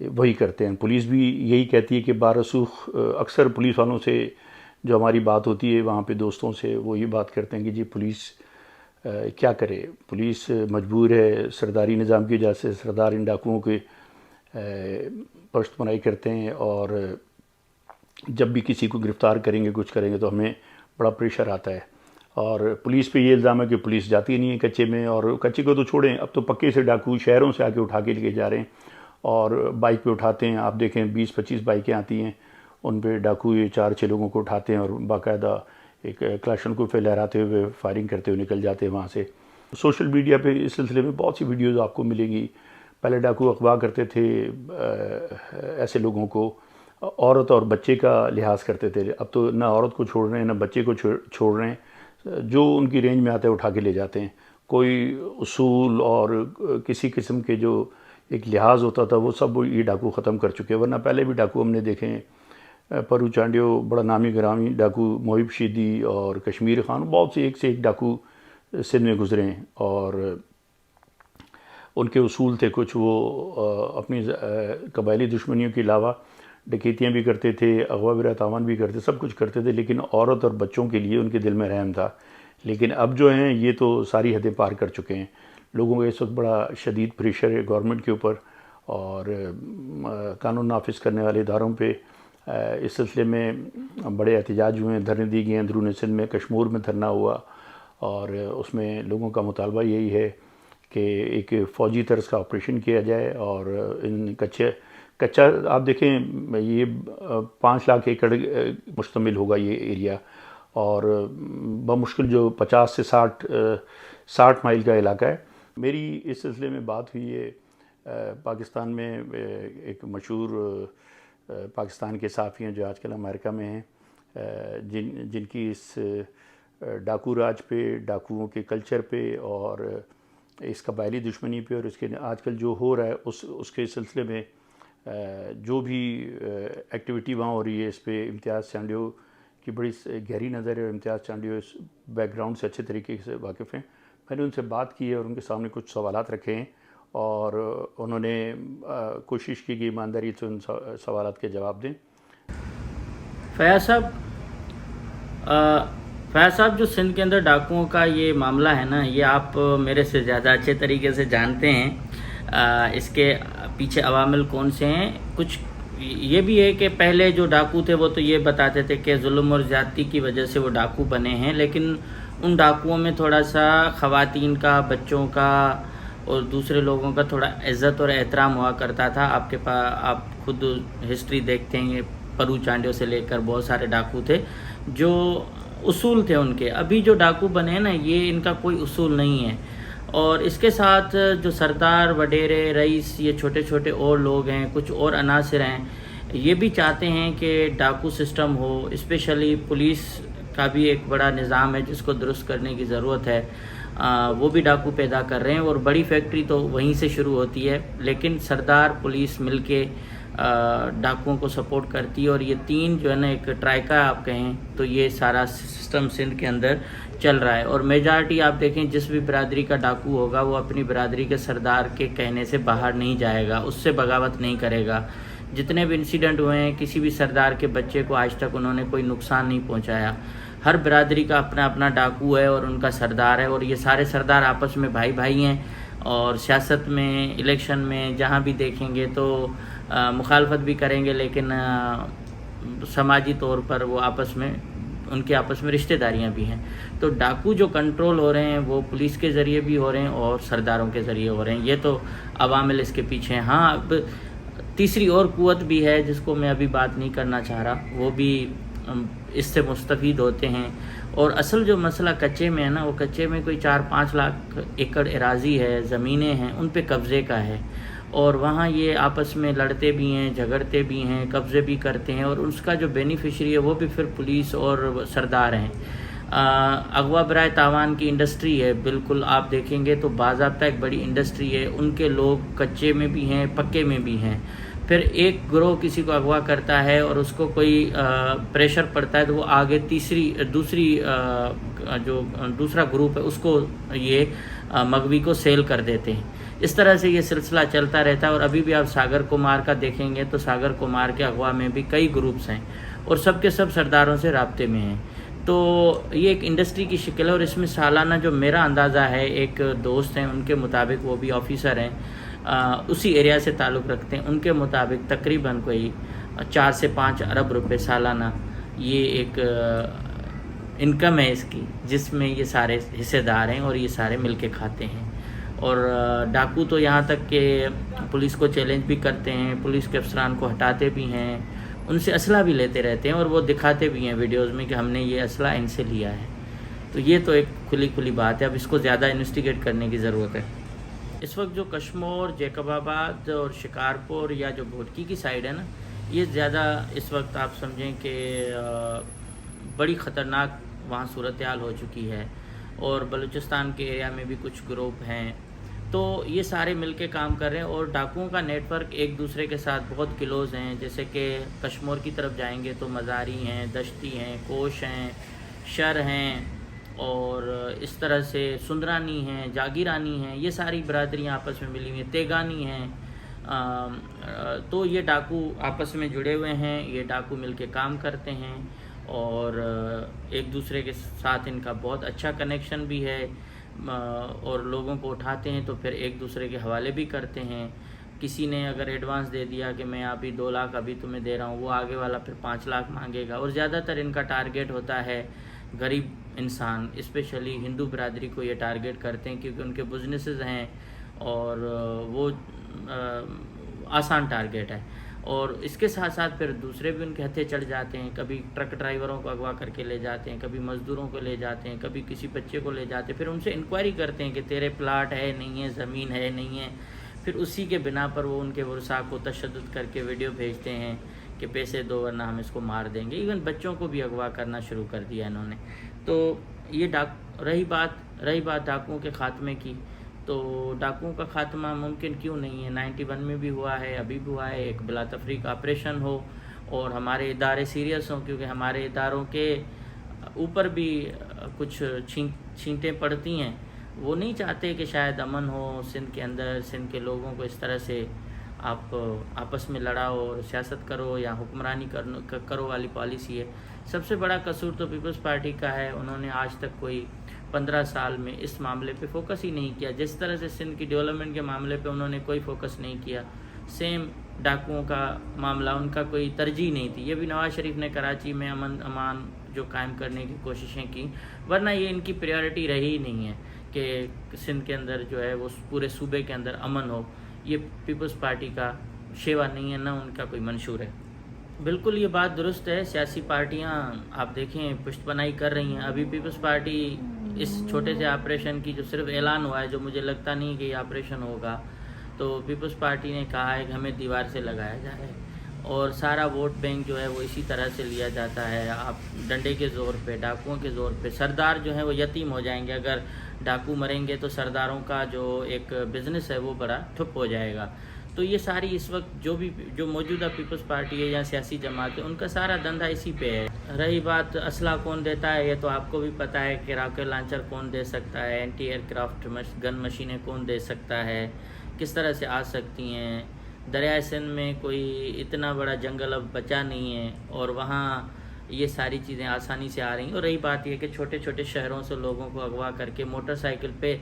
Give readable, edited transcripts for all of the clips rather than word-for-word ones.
وہی کرتے ہیں. پولیس بھی یہی کہتی ہے کہ بارسوخ اکثر پولیس والوں سے جو ہماری بات ہوتی ہے وہاں پہ دوستوں سے، وہ یہ بات کرتے ہیں کہ جی پولیس کیا کرے، پولیس مجبور ہے سرداری نظام کی وجہ سے. سردار ان ڈاکوؤں کے پشت پناہی کرتے ہیں، اور جب بھی کسی کو گرفتار کریں گے کچھ کریں گے تو ہمیں بڑا پریشر آتا ہے. اور پولیس پہ یہ الزام ہے کہ پولیس جاتی نہیں ہے کچے میں، اور کچے کو تو چھوڑیں، اب تو پکے سے ڈاکو شہروں سے آ کے اٹھا کے لے جا رہے ہیں اور بائک پہ اٹھاتے ہیں. آپ دیکھیں 20-25 بائکیں آتی ہیں، ان پہ ڈاکو یہ 4-6 لوگوں کو اٹھاتے ہیں اور باقاعدہ ایک کلاشن کو پہ لہراتے ہوئے فائرنگ کرتے ہوئے نکل جاتے ہیں وہاں سے. سوشل میڈیا پہ اس سلسلے میں بہت سی ویڈیوز آپ کو ملیں گی. پہلے ڈاکو اغوا کرتے تھے ایسے لوگوں کو، عورت اور بچے کا لحاظ کرتے تھے. اب تو نہ عورت کو چھوڑ رہے ہیں نہ بچے کو چھوڑ رہے ہیں، جو ان کی رینج میں آتا ہے اٹھا کے لے جاتے ہیں. کوئی اصول اور کسی قسم کے جو ایک لحاظ ہوتا تھا وہ سب یہ ڈاکو ختم کر چکے ہیں. ورنہ پہلے بھی ڈاکو ہم نے دیکھے ہیں، پرو چانڈیو بڑا نامی گرامی ڈاکو، محب شیدی اور کشمیر خان، بہت سے ایک ڈاکو سندھ میں گزرے ہیں، اور ان کے اصول تھے کچھ. وہ اپنی قبائلی دشمنیوں کے علاوہ ڈکیتیاں بھی کرتے تھے، اغوا برائے تاوان بھی کرتے، سب کچھ کرتے تھے، لیکن عورت اور بچوں کے لیے ان کے دل میں رحم تھا. لیکن اب جو ہیں یہ تو ساری حدیں پار کر چکے ہیں. لوگوں کا اس وقت بڑا شدید پریشر ہے گورنمنٹ کے اوپر اور قانون نافذ کرنے والے اداروں پہ. اس سلسلے میں بڑے احتجاج ہوئے ہیں، دھرنے دی گئے ہیں. اندرون سندھ میں کشمور میں دھرنا ہوا، اور اس میں لوگوں کا مطالبہ یہی ہے کہ ایک فوجی طرز کا آپریشن کیا جائے، اور ان کچا آپ دیکھیں یہ 5 لاکھ ایکڑ مشتمل ہوگا یہ ایریا، اور بمشکل جو 50 سے 60 مائل کا علاقہ ہے. میری اس سلسلے میں بات ہوئی ہے پاکستان میں ایک مشہور پاکستان کے صحافی ہیں جو آج کل امریکہ میں ہیں، جن کی اس ڈاکو راج پہ، ڈاکوؤں کے کلچر پہ اور اس قبائلی دشمنی پہ، اور اس کے آج کل جو ہو رہا ہے اس کے سلسلے میں جو بھی ایکٹیویٹی وہاں ہو رہی ہے، اس پہ امتیاز چانڈیو کی بڑی گہری نظر ہے. اور امتیاز چانڈیو اس بیک گراؤنڈ سے اچھے طریقے سے واقف ہیں. میں نے ان سے بات کی ہے اور ان کے سامنے کچھ سوالات رکھے ہیں، اور انہوں نے کوشش کی کہ ایمانداری سے ان سوالات کے جواب دیں. فیاض صاحب جو سندھ کے اندر ڈاکوؤں کا یہ معاملہ ہے نا، یہ آپ میرے سے زیادہ اچھے طریقے سے جانتے ہیں. اس کے پیچھے عوامل کون سے ہیں؟ کچھ یہ بھی ہے کہ پہلے جو ڈاکو تھے وہ تو یہ بتاتے تھے کہ ظلم اور زیادتی کی وجہ سے وہ ڈاکو بنے ہیں، لیکن ان ڈاکوؤں میں تھوڑا سا خواتین کا، بچوں کا اور دوسرے لوگوں کا تھوڑا عزت اور احترام ہوا کرتا تھا. آپ کے پاس آپ خود ہسٹری دیکھتے ہیں، پرو چانڈیو سے لے کر بہت سارے ڈاکو تھے جو اصول تھے ان کے. ابھی جو ڈاکو بنے ہیں نا، یہ ان کا کوئی اصول نہیں ہے. اور اس کے ساتھ جو سردار، وڈیرے، رئیس، یہ چھوٹے چھوٹے اور لوگ ہیں، کچھ اور عناصر ہیں، یہ بھی چاہتے ہیں کہ ڈاکو سسٹم ہو. اسپیشلی پولیس کا بھی ایک بڑا نظام ہے جس کو درست کرنے کی ضرورت ہے. وہ بھی ڈاکو پیدا کر رہے ہیں، اور بڑی فیکٹری تو وہیں سے شروع ہوتی ہے. لیکن سردار، پولیس مل کے ڈاکوؤں کو سپورٹ کرتی ہے، اور یہ تین جو ہے نا، ایک ٹرائکا آپ کہیں تو یہ سارا سسٹم سندھ کے اندر چل رہا ہے. اور میجارٹی آپ دیکھیں جس بھی برادری کا ڈاکو ہوگا وہ اپنی برادری کے سردار کے کہنے سے باہر نہیں جائے گا، اس سے بغاوت نہیں کرے گا. جتنے بھی انسیڈنٹ ہوئے ہیں، کسی بھی سردار کے بچے کو آج تک انہوں نے کوئی نقصان نہیں پہنچایا. ہر برادری کا اپنا اپنا ڈاکو ہے اور ان کا سردار ہے، اور یہ سارے سردار آپس میں بھائی بھائی ہیں. اور سیاست میں، الیکشن میں جہاں بھی دیکھیں گے تو مخالفت بھی کریں گے، لیکن سماجی طور پر وہ آپس میں، ان کے آپس میں رشتہ داریاں بھی ہیں. تو ڈاکو جو کنٹرول ہو رہے ہیں وہ پولیس کے ذریعے بھی ہو رہے ہیں اور سرداروں کے ذریعے ہو رہے ہیں. یہ تو عوامل اس کے پیچھے ہیں. ہاں، اب تیسری اور قوت بھی ہے جس کو میں ابھی بات نہیں کرنا چاہ رہا، وہ بھی اس سے مستفید ہوتے ہیں. اور اصل جو مسئلہ کچے میں ہے نا، وہ کچے میں کوئی 4-5 لاکھ ایکڑ اراضی ہے، زمینیں ہیں، ان پہ قبضے کا ہے. اور وہاں یہ آپس میں لڑتے بھی ہیں، جھگڑتے بھی ہیں، قبضے بھی کرتے ہیں، اور اس کا جو بینیفیشری ہے وہ بھی پھر پولیس اور سردار ہیں. اغوا برائے تاوان کی انڈسٹری ہے، بالکل آپ دیکھیں گے تو باضابطہ ایک بڑی انڈسٹری ہے. ان کے لوگ کچے میں بھی ہیں، پکے میں بھی ہیں. پھر ایک گروہ کسی کو اغوا کرتا ہے اور اس کو کوئی پریشر پڑتا ہے تو وہ آگے دوسرا گروپ ہے اس کو یہ مغوی کو سیل کر دیتے ہیں. اس طرح سے یہ سلسلہ چلتا رہتا ہے. اور ابھی بھی آپ ساگر کمار کا دیکھیں گے تو ساگر کمار کے اغوا میں بھی کئی گروپس ہیں اور سب کے سب سرداروں سے رابطے میں ہیں. تو یہ ایک انڈسٹری کی شکل ہے اور اس میں سالانہ جو میرا اندازہ ہے، ایک دوست ہیں ان کے مطابق، وہ بھی آفیسر ہیں، اسی ایریا سے تعلق رکھتے ہیں، ان کے مطابق تقریباً کوئی 4 سے 5 ارب روپے سالانہ یہ ایک انکم ہے اس کی، جس میں یہ سارے حصے دار ہیں اور یہ سارے مل کے کھاتے ہیں. اور ڈاکو تو یہاں تک کہ پولیس کو چیلنج بھی کرتے ہیں، پولیس کے افسران کو ہٹاتے بھی ہیں، ان سے اسلحہ بھی لیتے رہتے ہیں اور وہ دکھاتے بھی ہیں ویڈیوز میں کہ ہم نے یہ اسلحہ ان سے لیا ہے. تو یہ تو ایک کھلی بات ہے. اب اس کو زیادہ انویسٹیگیٹ کرنے کی ضرورت ہے. اس وقت جو کشمور، جیکب آباد اور شکارپور یا جو بھوٹکی کی سائڈ ہے نا، یہ زیادہ اس وقت آپ سمجھیں کہ بڑی خطرناک وہاں صورتحال ہو چکی ہے. اور بلوچستان کے ایریا میں بھی کچھ گروپ ہیں، تو یہ سارے مل کے کام کر رہے ہیں اور ڈاکوؤں کا نیٹ ورک ایک دوسرے کے ساتھ بہت کلوز ہیں. جیسے کہ کشمور کی طرف جائیں گے تو مزاری ہیں، دشتی ہیں، کوش ہیں، شر ہیں، اور اس طرح سے سندرانی ہیں، جاگیرانی ہیں، یہ ساری برادریاں آپس میں ملی ہوئی ہیں، تیگانی ہیں. تو یہ ڈاکو آپس میں جڑے ہوئے ہیں، یہ ڈاکو مل کے کام کرتے ہیں اور ایک دوسرے کے ساتھ ان کا بہت اچھا کنیکشن بھی ہے. اور لوگوں کو اٹھاتے ہیں تو پھر ایک دوسرے کے حوالے بھی کرتے ہیں. کسی نے اگر ایڈوانس دے دیا کہ میں ابھی 2 لاکھ ابھی تمہیں دے رہا ہوں، وہ آگے والا پھر 5 لاکھ مانگے گا. اور زیادہ تر ان کا ٹارگیٹ ہوتا ہے غریب انسان، اسپیشلی ہندو برادری کو یہ ٹارگیٹ کرتے ہیں کیونکہ ان کے بزنسز ہیں اور وہ آسان ٹارگیٹ ہے. اور اس کے ساتھ ساتھ پھر دوسرے بھی ان کے ہتھے چڑھ جاتے ہیں. کبھی ٹرک ڈرائیوروں کو اغوا کر کے لے جاتے ہیں، کبھی مزدوروں کو لے جاتے ہیں، کبھی کسی بچے کو لے جاتے ہیں. پھر ان سے انکوائری کرتے ہیں کہ تیرے پلاٹ ہے نہیں ہے، زمین ہے نہیں ہے. پھر اسی کے بنا پر وہ ان کے ورثاء کو تشدد کر کے ویڈیو بھیجتے ہیں کہ پیسے دو ورنہ ہم اس کو مار دیں گے. ایون بچوں کو بھی اغوا کرنا شروع کر دیا انہوں نے. تو یہ رہی بات ڈاکوؤں کے خاتمے کی، تو ڈاکوؤں کا خاتمہ ممکن کیوں نہیں ہے؟ 91 میں بھی ہوا ہے، ابھی بھی ہوا ہے. ایک بلا تفریق آپریشن ہو اور ہمارے ادارے سیریس ہوں، کیونکہ ہمارے اداروں کے اوپر بھی کچھ چھینٹیں پڑتی ہیں. وہ نہیں چاہتے کہ شاید امن ہو سندھ کے اندر، سندھ کے لوگوں کو اس طرح سے آپ آپس میں لڑاؤ اور سیاست کرو یا حکمرانی کرو والی پالیسی ہے. سب سے بڑا قصور تو پیپلز پارٹی کا ہے. انہوں نے آج تک کوئی 15 سال میں اس معاملے پہ فوکس ہی نہیں کیا. جس طرح سے سندھ کی ڈیولپمنٹ کے معاملے پہ انہوں نے کوئی فوکس نہیں کیا، سیم ڈاکوؤں کا معاملہ ان کا کوئی ترجیح نہیں تھی. یہ بھی نواز شریف نے کراچی میں امن امان جو قائم کرنے کی کوششیں کی، ورنہ یہ ان کی پریورٹی رہی ہی نہیں ہے کہ سندھ کے اندر جو ہے وہ پورے صوبے کے اندر امن ہو. یہ پیپلز پارٹی کا شیوا نہیں ہے، نہ ان کا کوئی منشور ہے. بالکل یہ بات درست ہے. سیاسی پارٹیاں آپ دیکھیں پشت پناہی کر رہی ہیں. ابھی پیپلز پارٹی اس چھوٹے سے آپریشن کی جو صرف اعلان ہوا ہے، جو مجھے لگتا نہیں کہ یہ آپریشن ہوگا، تو پیپلز پارٹی نے کہا ہے کہ ہمیں دیوار سے لگایا جائے اور سارا ووٹ بینک جو ہے وہ اسی طرح سے لیا جاتا ہے. آپ ڈنڈے کے زور پہ، ڈاکوؤں کے زور پہ، سردار جو ہیں وہ یتیم ہو جائیں گے. اگر ڈاکو مریں گے تو سرداروں کا جو ایک بزنس ہے وہ بڑا ٹھپ ہو جائے گا. تو یہ ساری اس وقت جو موجودہ پیپلز پارٹی ہے یا سیاسی جماعت ہے، ان کا سارا دھندا اسی پہ ہے. رہی بات اسلحہ کون دیتا ہے، یہ تو آپ کو بھی پتہ ہے کہ راکٹ لانچر کون دے سکتا ہے، اینٹی ایئر کرافٹ گن مشینیں کون دے سکتا ہے، کس طرح سے آ سکتی ہیں. دریائے سندھ میں کوئی اتنا بڑا جنگل اب بچا نہیں ہے اور وہاں یہ ساری چیزیں آسانی سے آ رہی ہیں. اور رہی بات یہ کہ چھوٹے چھوٹے شہروں سے لوگوں کو اغوا کر کے موٹر سائیکل پہ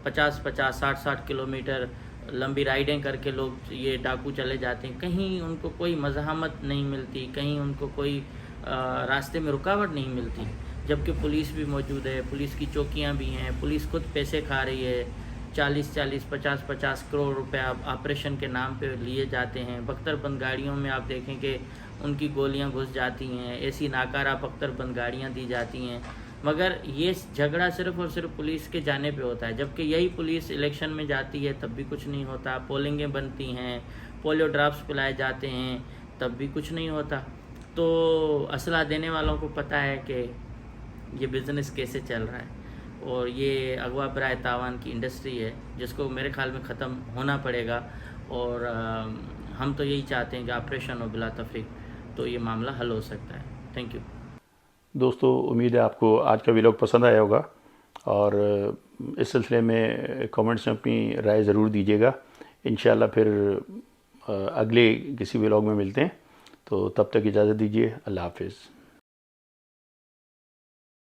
50-50 60-60 کلومیٹر لمبی رائڈیں کر کے لوگ یہ ڈاکو چلے جاتے ہیں. کہیں ان کو کوئی مزاحمت نہیں ملتی، کہیں ان کو کوئی راستے میں رکاوٹ نہیں ملتی، جبکہ پولیس بھی موجود ہے، پولیس کی چوکیاں بھی ہیں. پولیس خود پیسے کھا رہی ہے. 40-40 50-50 کروڑ روپے آپریشن کے نام پہ لیے جاتے ہیں. بختر بند گاڑیوں میں آپ دیکھیں کہ ان کی گولیاں گھس جاتی ہیں، ایسی ناکارہ بختر بند گاڑیاں دی جاتی ہیں. مگر یہ جھگڑا صرف اور صرف پولیس کے جانے پہ ہوتا ہے، جبکہ یہی پولیس الیکشن میں جاتی ہے تب بھی کچھ نہیں ہوتا. پولنگیں بنتی ہیں، پولیو ڈراپس پلائے جاتے ہیں، تب بھی کچھ نہیں ہوتا. تو اسلحہ دینے والوں کو پتہ ہے کہ یہ بزنس کیسے چل رہا ہے. اور یہ اغوا برائے تاوان کی انڈسٹری ہے جس کو میرے خیال میں ختم ہونا پڑے گا. اور ہم تو یہی چاہتے ہیں کہ آپریشن ہو بلا تفریق، تو یہ معاملہ حل ہو سکتا ہے. Thank you. دوستو، امید ہے آپ کو آج کا ویلاگ پسند آیا ہوگا اور اس سلسلے میں کامنٹس میں اپنی رائے ضرور دیجیے گا. انشاءاللہ پھر اگلے کسی ولاگ میں ملتے ہیں. تو تب تک اجازت دیجیے. اللہ حافظ.